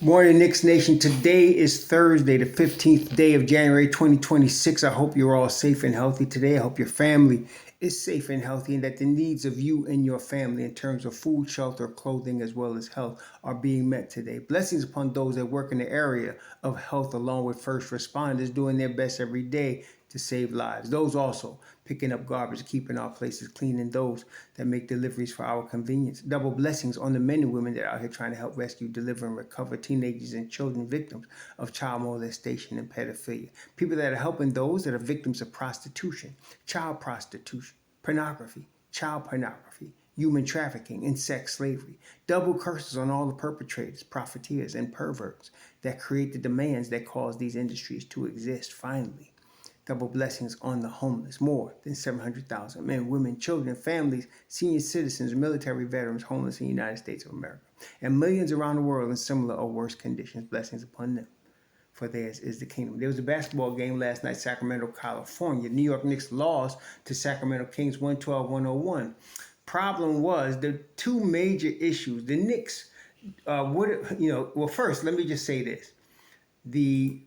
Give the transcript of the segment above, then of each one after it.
Morning, Knicks Nation. Today is Thursday, the 15th day of January 2026. I hope you're all safe and healthy today. I hope your family is safe and healthy and that the needs of you and your family in terms of food, shelter, clothing, as well as health are being met today. Blessings upon those that work in the area of health along with first responders doing their best every day to save lives. Those also picking up garbage, keeping our places clean, and those that make deliveries for our convenience. Double blessings on the men and women that are out here trying to help rescue, deliver, and recover teenagers and children victims of child molestation and pedophilia. People that are helping those that are victims of prostitution, child prostitution, pornography, human trafficking, and sex slavery. Double curses on all the perpetrators, profiteers, and perverts that create the demands that cause these industries to exist. Finally, double blessings on the homeless. More than 700,000 men, women, children, families, senior citizens, military veterans homeless in the United States of America, and millions around the world in similar or worse conditions. Blessings upon them, for theirs is the kingdom. There was a basketball game last night, Sacramento, California. New York Knicks lost to Sacramento Kings 112-101. Problem was the two major issues. The Knicks, first, let me just say this. The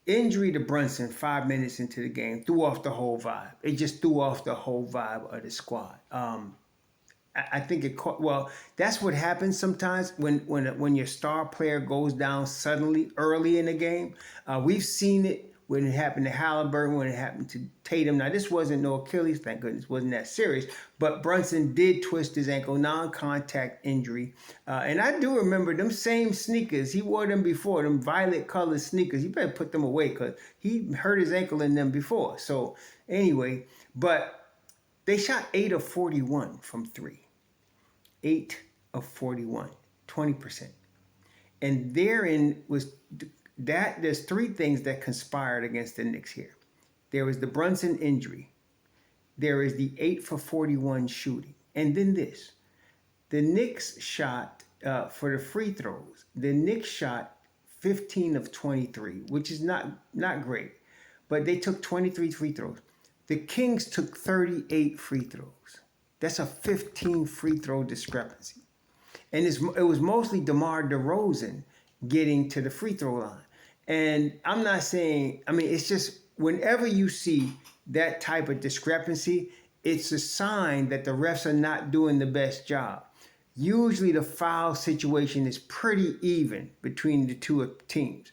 injury to Brunson 5 minutes into the game threw off the whole vibe. It just threw off the whole vibe of the squad. I think it caught. Well, that's what happens sometimes when your star player goes down suddenly early in the game. We've seen it when it happened to Halliburton, when it happened to Tatum. Now, this wasn't no Achilles, thank goodness, wasn't that serious. But Brunson did twist his ankle, non-contact injury. And I do remember them same sneakers. He wore them before, them violet-colored sneakers. He better put them away because he hurt his ankle in them before. So anyway, but they shot 8 of 41 from three. 8 of 41, 20%. And therein was that there's three things that conspired against the Knicks here. There was the Brunson injury. There is the 8 for 41 shooting. And then this. The Knicks shot, for the free throws, the Knicks shot 15 of 23, which is not great. But they took 23 free throws. The Kings took 38 free throws. That's a 15 free throw discrepancy. And it was mostly DeMar DeRozan getting to the free throw line. And I'm not saying, it's just whenever you see that type of discrepancy, it's a sign that the refs are not doing the best job. Usually the foul situation is pretty even between the two teams.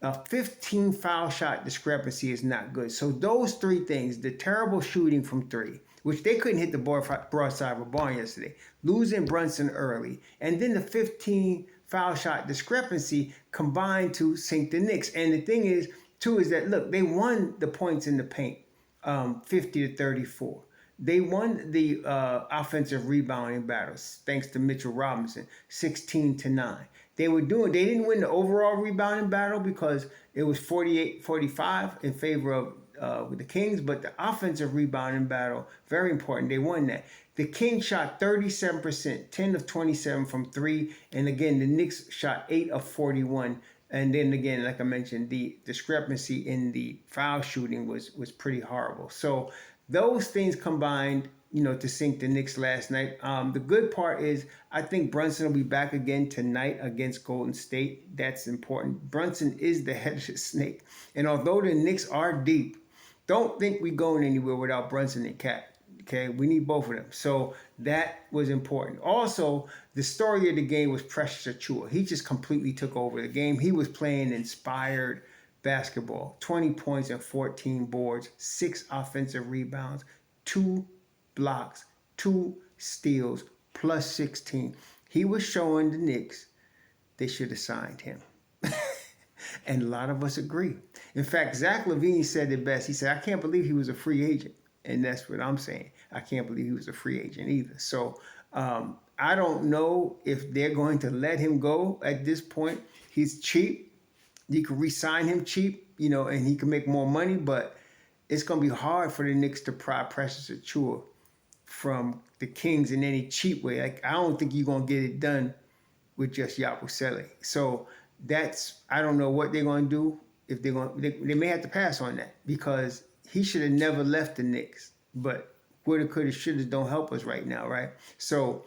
A 15 foul shot discrepancy is not good. So those three things, the terrible shooting from three, which they couldn't hit the broadside of a barn yesterday, losing Brunson early, and then the 15 foul shot discrepancy combined to sink the Knicks. And the thing is, too, is that, look, they won the points in the paint, 50-34. They won the offensive rebounding battles, thanks to Mitchell Robinson, 16-9. They didn't win the overall rebounding battle because it was 48-45 in favor of with the Kings, but the offensive rebounding battle, very important. They won that. The Kings shot 37%, 10 of 27 from three. And again, the Knicks shot 8 of 41. And then again, like I mentioned, the discrepancy in the foul shooting was pretty horrible. So those things combined, to sink the Knicks last night. The good part is I think Brunson will be back again tonight against Golden State. That's important. Brunson is the head of the snake. And although the Knicks are deep, don't think we're going anywhere without Brunson and Cat. Okay, we need both of them. So that was important. Also, the story of the game was Precious Achiuwa. He just completely took over the game. He was playing inspired basketball. 20 points and 14 boards, 6 offensive rebounds, 2 blocks, 2 steals, plus 16. He was showing the Knicks they should have signed him. And a lot of us agree. In fact, Zach LaVine said it best. He said, I can't believe he was a free agent. And that's what I'm saying. I can't believe he was a free agent either. So I don't know if they're going to let him go at this point. He's cheap. You can re-sign him cheap, and he can make more money. But it's going to be hard for the Knicks to pry Precious Achiuwa from the Kings in any cheap way. Like, I don't think you're going to get it done with just Yabusele. So I don't know what they're going to do. If they're going, they may have to pass on that because he should have never left the Knicks. But woulda, coulda, shoulda don't help us right now, right? So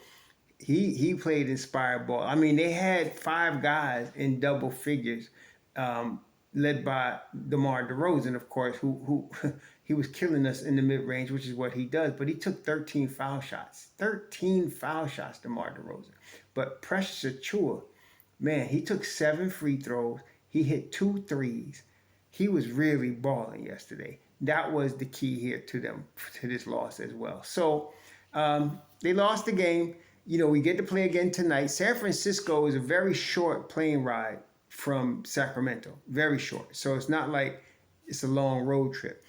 he played inspired ball. I mean, they had 5 guys in double figures, um, led by DeMar DeRozan, of course, who he was killing us in the mid range, which is what he does. But he took 13 foul shots, 13 foul shots, DeMar DeRozan. But Precious Achua, man, he took 7 free throws. He hit 2 threes. He was really balling yesterday. That was the key here to them, to this loss as well. So they lost the game. You know, we get to play again tonight. San Francisco is a very short plane ride from Sacramento, very short. So it's not like it's a long road trip.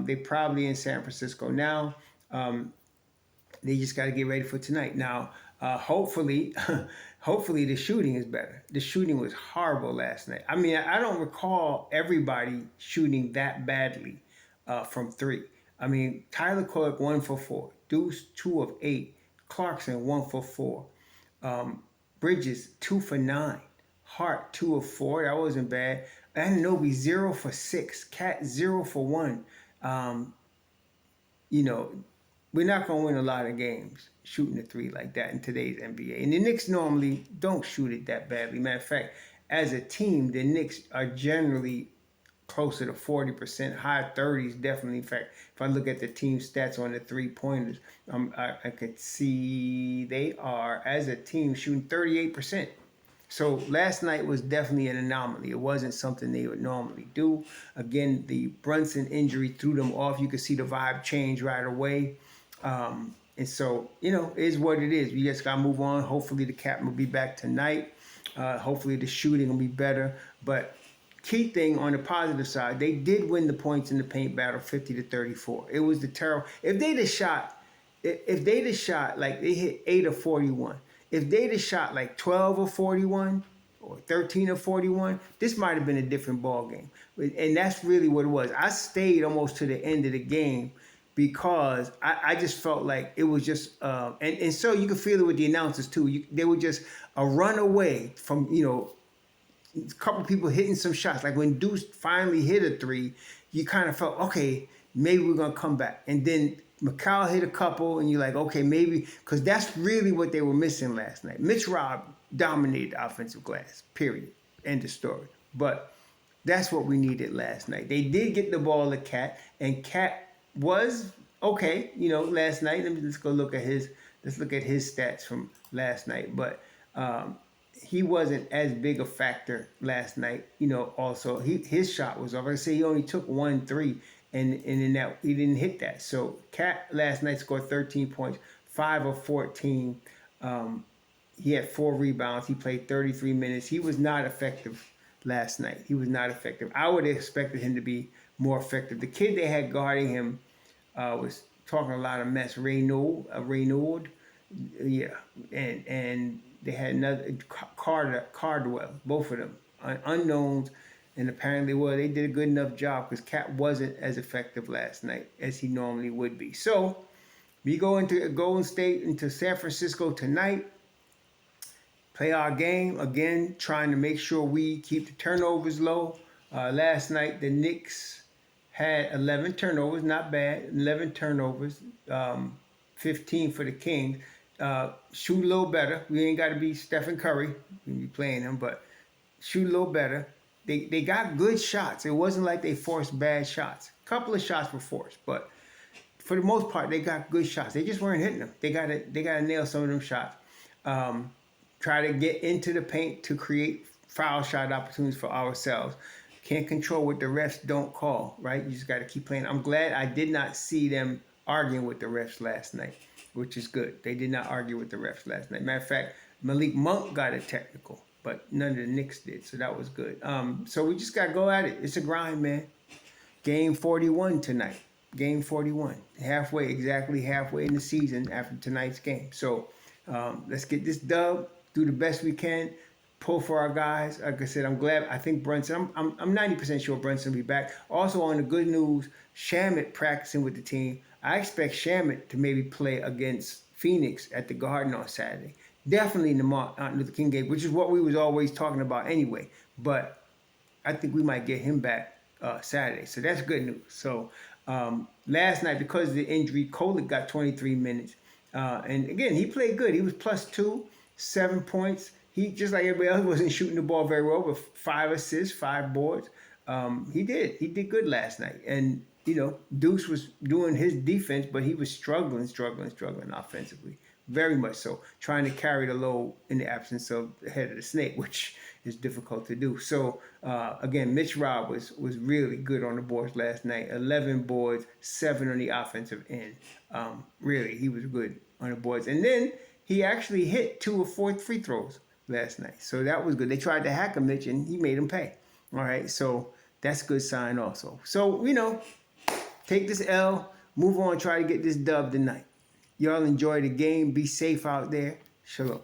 They probably in San Francisco now. They just got to get ready for tonight. Now, hopefully, hopefully the shooting is better. The shooting was horrible last night. I mean, I don't recall everybody shooting that badly from 3. I mean, Tyler Cook 1 for 4, Deuce 2 of 8, Clarkson 1 for 4, Bridges 2 for 9, Hart 2 of 4. That wasn't bad. Anunoby 0 for 6, Cat 0 for 1. You know, we're not going to win a lot of games shooting a 3 like that in today's NBA. And the Knicks normally don't shoot it that badly. Matter of fact, as a team, the Knicks are generally closer to 40%, high 30s, definitely. In fact, if I look at the team stats on the 3-pointers, I could see they are, as a team, shooting 38%. So last night was definitely an anomaly. It wasn't something they would normally do. Again, the Brunson injury threw them off. You could see the vibe change right away. And so, you know, it is what it is. We just got to move on. Hopefully the captain will be back tonight. Hopefully the shooting will be better. But key thing on the positive side, they did win the points in the paint battle 50-34. It was the terrible. If they'd have shot like they hit 8 of 41, if they'd have shot like 12 of 41 or 13 of 41, this might have been a different ball game. And that's really what it was. I stayed almost to the end of the game because I just felt like it was just, and so you could feel it with the announcers too. They were just a run away from, you know, a couple of people hitting some shots. Like when Deuce finally hit a 3, you kind of felt, okay, maybe we're going to come back. And then McCall hit a couple, and you're like, okay, maybe, because that's really what they were missing last night. Mitch Robb dominated the offensive glass, period. End of story. But that's what we needed last night. They did get the ball to Cat, and Cat was okay, you know, last night. Let's look at his stats from last night. But he wasn't as big a factor last night. You know, also his shot was off. I say he only took 1 3, and in that he didn't hit that. So Cat last night scored 13 points, 5 of 14. He had 4 rebounds. He played 33 minutes. He was not effective last night. He was not effective. I would have expected him to be more effective. The kid they had guarding him was talking a lot of mess. Reynold, yeah, and they had another Cardwell, both of them unknowns, and apparently, well, they did a good enough job because Cat wasn't as effective last night as he normally would be. So we go into Golden State, into San Francisco tonight. Play our game again, trying to make sure we keep the turnovers low. Last night, the Knicks had 11 turnovers, not bad. 11 turnovers, 15 for the Kings. Shoot a little better. We ain't got to be Stephen Curry. We be playing him, but shoot a little better. They got good shots. It wasn't like they forced bad shots. A couple of shots were forced, but for the most part, they got good shots. They just weren't hitting them. They got to nail some of them shots. Try to get into the paint to create foul shot opportunities for ourselves. Can't control what the refs don't call, right? You just got to keep playing. I'm glad I did not see them arguing with the refs last night, which is good. They did not argue with the refs last night. Matter of fact, Malik Monk got a technical, but none of the Knicks did, so that was good. So we just got to go at it. It's a grind, man. Game 41 tonight. Game 41. Exactly halfway in the season after tonight's game. So let's get this dub. Do the best we can, pull for our guys. Like I said, I'm glad. I think Brunson, I'm 90% sure Brunson will be back. Also on the good news, Shamet practicing with the team. I expect Shamet to maybe play against Phoenix at the Garden on Saturday. Definitely in the Martin Luther King game, which is what we was always talking about anyway. But I think we might get him back Saturday. So that's good news. So last night, because of the injury, Kolek got 23 minutes. And again, he played good. He was +2, 7 points. He, just like everybody else, wasn't shooting the ball very well, but 5 assists, 5 boards. He did good last night. And Deuce was doing his defense, but he was struggling offensively, very much so, trying to carry the load in the absence of the head of the snake, which is difficult to do. So again, Mitch Robb was really good on the boards last night. 11 boards, 7 on the offensive end. Really, he was good on the boards. And then he actually hit 2 or 4 free throws last night. So that was good. They tried to hack him, Mitch, and he made him pay. All right, so that's a good sign also. So, take this L, move on, try to get this dub tonight. Y'all enjoy the game. Be safe out there. Shalom.